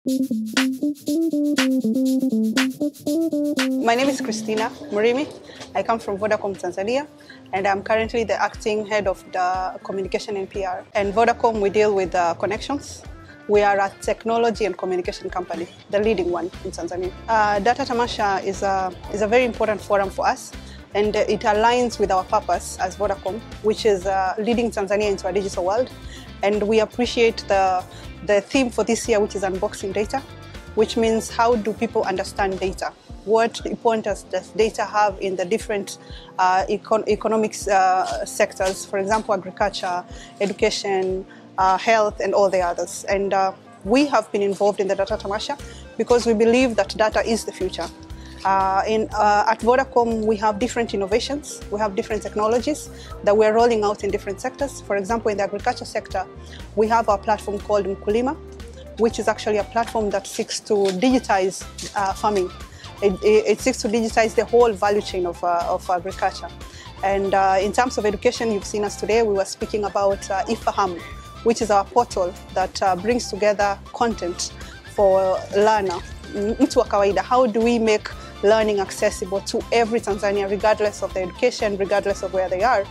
My name is Christina Murimi. I come from Vodacom, Tanzania, and I'm currently the acting head of the communication and PR. And Vodacom, we deal with connections. We are a technology and communication company, the leading one in Tanzania. Data Tamasha is a very important forum for us, and it aligns with our purpose as Vodacom, which is leading Tanzania into a digital world. And we appreciate the theme for this year, which is unboxing data, which means how do people understand data? What importance does data have in the different economic sectors, for example, agriculture, education, health, and all the others. And we have been involved in the Data Tamasha because we believe that data is the future. At Vodacom, we have different innovations, we have different technologies that we're rolling out in different sectors. For example, in the agriculture sector, we have our platform called Mkulima, which is actually a platform that seeks to digitize farming. It seeks to digitize the whole value chain of agriculture. And in terms of education, you've seen us today, we were speaking about Ifaham, which is our portal that brings together content for learner. Mtu wa kawaida, how do we make learning accessible to every Tanzanian, regardless of their education, regardless of where they are?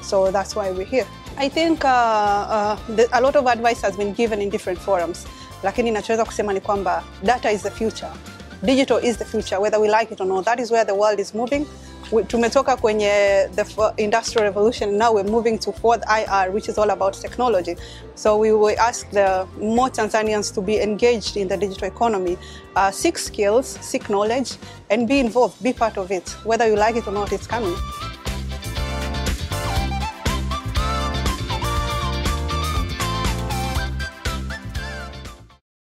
So that's why we're here. I think a lot of advice has been given in different forums, lakini nachoweza kusema ni kwamba data is the future. Digital is the future, whether we like it or not. That is where the world is moving. Tumetoka kwenye the industrial revolution, now we're moving to 4th IR, which is all about technology. So we will ask the more Tanzanians to be engaged in the digital economy, seek skills, seek knowledge, and be involved, be part of it. Whether you like it or not, it's coming.